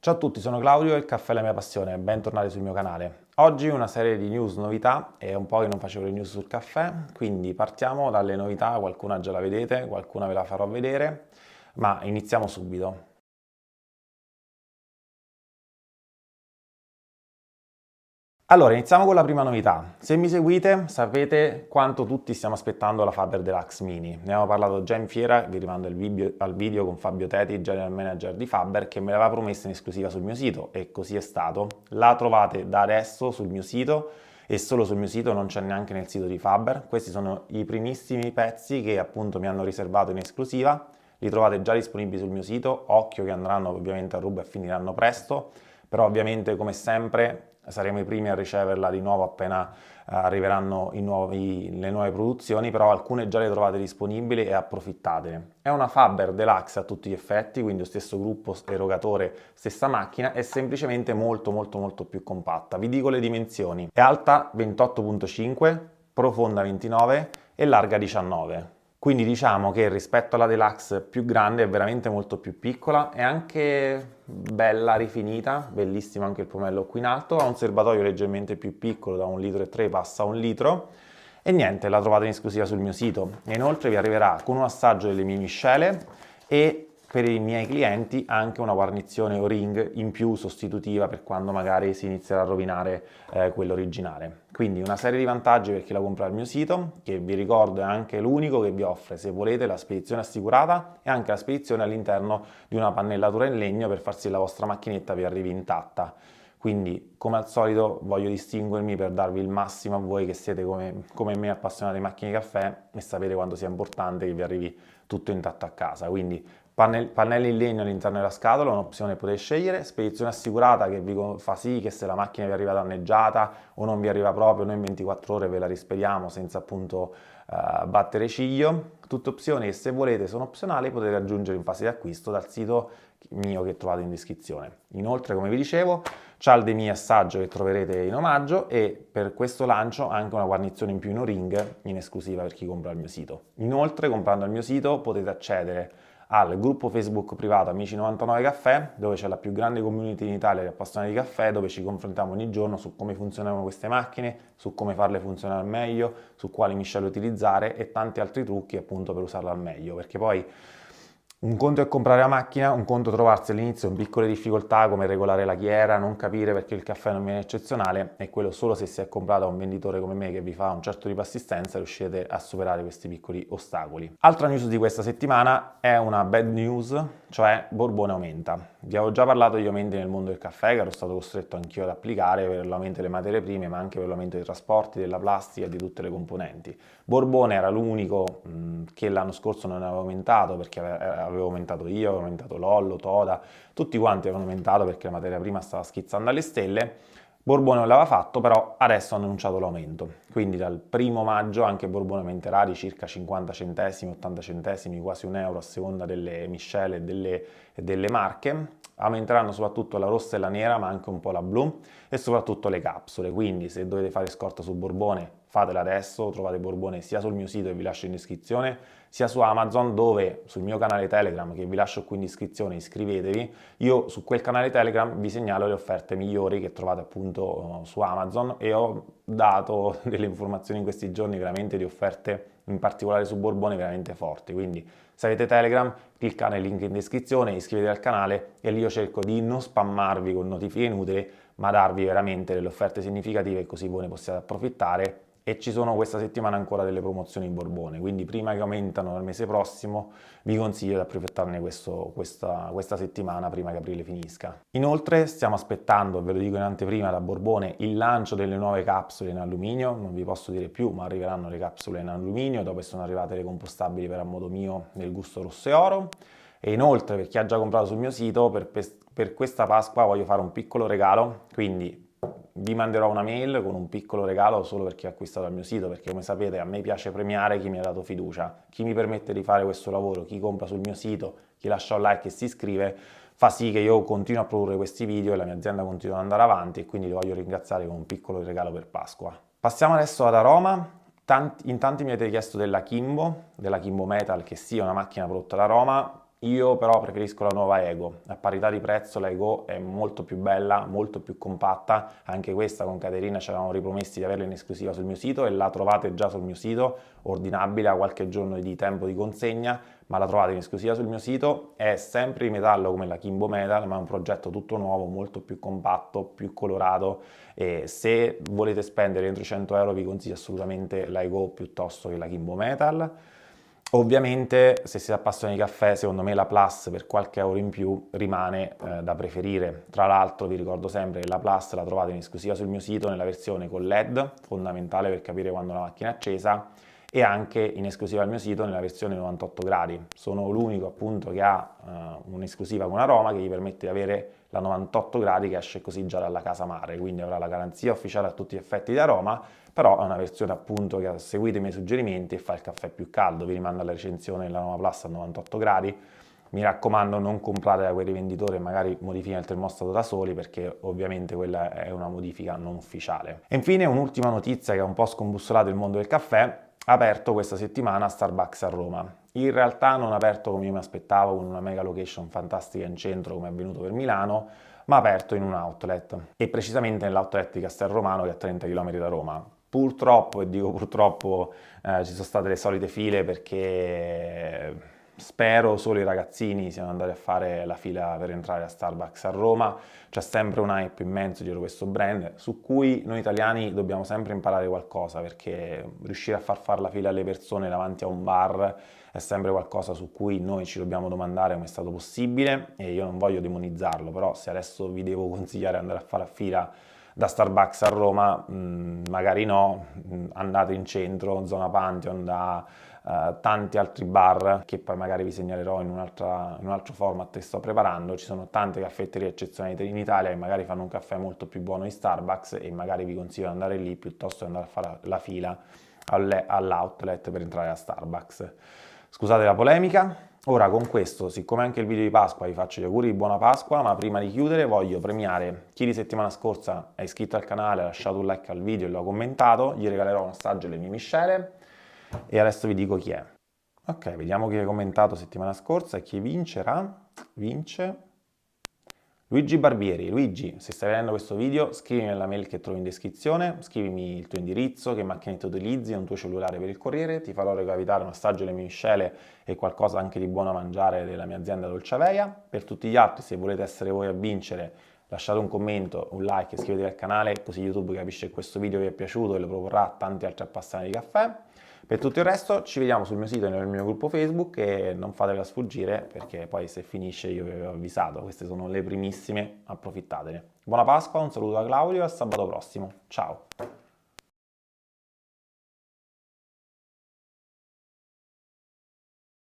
Ciao a tutti, sono Claudio e il caffè è la mia passione, bentornati sul mio canale. Oggi una serie di news novità, è un po' che non facevo le news sul caffè, quindi partiamo dalle novità, qualcuna già la vedete, qualcuna ve la farò vedere, ma iniziamo subito. Allora, iniziamo con la prima novità. Se mi seguite sapete quanto tutti stiamo aspettando la Faber Deluxe Mini. Ne abbiamo parlato già in fiera, vi rimando al video con Fabio Teti, General Manager di Faber, che me l'aveva promessa in esclusiva sul mio sito e così è stato. La trovate da adesso sul mio sito e solo sul mio sito, non c'è neanche nel sito di Faber. Questi sono i primissimi pezzi che appunto mi hanno riservato in esclusiva. Li trovate già disponibili sul mio sito, occhio che andranno ovviamente a ruba e finiranno presto, però ovviamente come sempre saremo i primi a riceverla di nuovo appena arriveranno le nuove produzioni, però alcune già le trovate disponibili e approfittatene. È una Faber Deluxe a tutti gli effetti, quindi lo stesso gruppo erogatore, stessa macchina, è semplicemente molto più compatta. Vi dico le dimensioni: è alta 28,5, profonda 29 e larga 19. Quindi diciamo che rispetto alla Deluxe più grande è veramente molto più piccola, è anche bella rifinita, bellissimo anche il pomello qui in alto, ha un serbatoio leggermente più piccolo, da 1,3 litri passa a 1 litro, e niente, la trovate in esclusiva sul mio sito. E inoltre vi arriverà con un assaggio delle mie miscele e per i miei clienti anche una guarnizione O-ring in più sostitutiva per quando magari si inizierà a rovinare quello originale. Quindi una serie di vantaggi per chi la compra al mio sito, che vi ricordo è anche l'unico che vi offre, se volete, la spedizione assicurata e anche la spedizione all'interno di una pannellatura in legno per far sì che la vostra macchinetta vi arrivi intatta. Quindi, come al solito, voglio distinguermi per darvi il massimo a voi che siete come me appassionati di macchine di caffè e sapete quanto sia importante che vi arrivi tutto intatto a casa. Quindi pannelli in legno all'interno della scatola, un'opzione che potete scegliere, spedizione assicurata che vi fa sì che se la macchina vi arriva danneggiata o non vi arriva proprio, noi in 24 ore ve la rispediamo senza appunto battere ciglio. Tutte opzioni che se volete sono opzionali, potete aggiungere in fase di acquisto dal sito mio che trovate in descrizione. Inoltre, come vi dicevo, c'ha il demi assaggio che troverete in omaggio e per questo lancio anche una guarnizione in più in O-ring in esclusiva per chi compra il mio sito. Inoltre, comprando al mio sito potete accedere al gruppo Facebook privato Amici 99 Caffè, dove c'è la più grande community in Italia di appassionati di caffè, dove ci confrontiamo ogni giorno su come funzionano queste macchine, su come farle funzionare al meglio, su quali miscele utilizzare e tanti altri trucchi appunto per usarla al meglio, perché poi un conto è comprare la macchina, un conto trovarsi all'inizio in piccole difficoltà come regolare la chiera, non capire perché il caffè non viene eccezionale, e quello solo se si è comprato da un venditore come me che vi fa un certo tipo di assistenza riuscite a superare questi piccoli ostacoli. Altra news di questa settimana è una bad news, cioè Borbone aumenta. Vi avevo già parlato degli aumenti nel mondo del caffè che ero stato costretto anch'io ad applicare per l'aumento delle materie prime ma anche per l'aumento dei trasporti, della plastica e di tutte le componenti. Borbone era l'unico che l'anno scorso non aveva aumentato perché avevo aumentato io, avevo aumentato Lollo, Toda, tutti quanti avevano aumentato perché la materia prima stava schizzando alle stelle. Borbone non l'aveva fatto, però adesso hanno annunciato l'aumento, quindi dal 1° maggio anche Borbone aumenterà di circa 50 centesimi, 80 centesimi, quasi €1 a seconda delle miscele e delle marche. Aumenteranno soprattutto la rossa e la nera, ma anche un po' la blu e soprattutto le capsule, quindi se dovete fare scorta su Borbone fatela adesso, trovate Borbone sia sul mio sito che vi lascio in descrizione, sia su Amazon, dove sul mio canale Telegram che vi lascio qui in descrizione, iscrivetevi, io su quel canale Telegram vi segnalo le offerte migliori che trovate appunto su Amazon e ho dato delle informazioni in questi giorni veramente di offerte in particolare su Borbone veramente forti, quindi se avete Telegram cliccate nel link in descrizione, iscrivetevi al canale e lì io cerco di non spammarvi con notifiche inutili ma darvi veramente delle offerte significative così voi ne possiate approfittare. E ci sono questa settimana ancora delle promozioni in Borbone, quindi prima che aumentano nel mese prossimo vi consiglio di approfittarne questa settimana prima che aprile finisca. Inoltre stiamo aspettando, ve lo dico in anteprima da Borbone, il lancio delle nuove capsule in alluminio, non vi posso dire più ma arriveranno le capsule in alluminio, dopo sono arrivate le compostabili per a modo mio nel gusto rosso e oro. E inoltre per chi ha già comprato sul mio sito, per questa Pasqua voglio fare un piccolo regalo, quindi vi manderò una mail con un piccolo regalo solo per chi ha acquistato al mio sito, perché come sapete a me piace premiare chi mi ha dato fiducia, chi mi permette di fare questo lavoro, chi compra sul mio sito, chi lascia un like e si iscrive, fa sì che io continuo a produrre questi video e la mia azienda continua ad andare avanti e quindi li voglio ringraziare con un piccolo regalo per Pasqua. Passiamo adesso ad aroma. In tanti mi avete chiesto della Kimbo Metal, che sia una macchina prodotta da Roma. io però preferisco la nuova Ego, a parità di prezzo la Ego è molto più bella, molto più compatta, anche questa con Caterina ci avevamo ripromessi di averla in esclusiva sul mio sito e la trovate già sul mio sito, ordinabile a qualche giorno di tempo di consegna, ma la trovate in esclusiva sul mio sito, è sempre di metallo come la Kimbo Metal, ma è un progetto tutto nuovo, molto più compatto, più colorato e se volete spendere entro i 100 euro vi consiglio assolutamente la Ego piuttosto che la Kimbo Metal. Ovviamente se siete appassionati di caffè, secondo me la Plus per qualche euro in più rimane da preferire. Tra l'altro vi ricordo sempre che la Plus la trovate in esclusiva sul mio sito nella versione con LED, fondamentale per capire quando la macchina è accesa, e anche in esclusiva al mio sito nella versione 98 gradi. Sono l'unico appunto che ha un'esclusiva con aroma che gli permette di avere la 98 gradi che esce così già dalla casa madre, quindi avrà la garanzia ufficiale a tutti gli effetti di aroma, però è una versione appunto che seguite i miei suggerimenti e fa il caffè più caldo, vi rimando alla recensione della Nova Plus a 98 gradi. Mi raccomando, non comprate da quei rivenditori e magari modificano il termostato da soli perché ovviamente quella è una modifica non ufficiale. E infine un'ultima notizia che ha un po' scombussolato il mondo del caffè, ha aperto questa settimana Starbucks a Roma. In realtà non ha aperto come io mi aspettavo con una mega location fantastica in centro come è avvenuto per Milano, ma ha aperto in un outlet e precisamente nell'outlet di Castel Romano che è a 30 km da Roma. Purtroppo, e dico purtroppo, ci sono state le solite file perché spero solo i ragazzini siano andati a fare la fila per entrare a Starbucks a Roma. C'è sempre un hype immenso dietro questo brand su cui noi italiani dobbiamo sempre imparare qualcosa perché riuscire a far fare la fila alle persone davanti a un bar è sempre qualcosa su cui noi ci dobbiamo domandare come è stato possibile e io non voglio demonizzarlo, però se adesso vi devo consigliare di andare a fare la fila da Starbucks a Roma, magari no, andate in centro, zona Pantheon, da tanti altri bar che poi magari vi segnalerò in un altro format che sto preparando. Ci sono tante caffetterie eccezionali in Italia che magari fanno un caffè molto più buono di Starbucks e magari vi consiglio di andare lì piuttosto che andare a fare la fila all'outlet per entrare a Starbucks. Scusate la polemica. Ora con questo, siccome anche il video di Pasqua vi faccio gli auguri di buona Pasqua, ma prima di chiudere voglio premiare chi di settimana scorsa è iscritto al canale, ha lasciato un like al video e lo ha commentato, gli regalerò un assaggio delle mie miscele e adesso vi dico chi è. Ok, vediamo chi ha commentato settimana scorsa e chi vincerà. Vince Luigi Barbieri. Luigi, se stai vedendo questo video, scrivimi nella mail che trovi in descrizione, scrivimi il tuo indirizzo, che macchinetta utilizzi, un tuo cellulare per il corriere, ti farò recapitare un assaggio delle mie miscele e qualcosa anche di buono da mangiare della mia azienda Dolciaveia. Per tutti gli altri, se volete essere voi a vincere, lasciate un commento, un like e iscrivetevi al canale, così YouTube capisce che questo video vi è piaciuto e lo proporrà a tanti altri appassionati di caffè. Per tutto il resto ci vediamo sul mio sito e nel mio gruppo Facebook e non fatevela sfuggire perché poi se finisce io vi avevo avvisato, queste sono le primissime, approfittatene. Buona Pasqua, un saluto da Claudio e a sabato prossimo, ciao!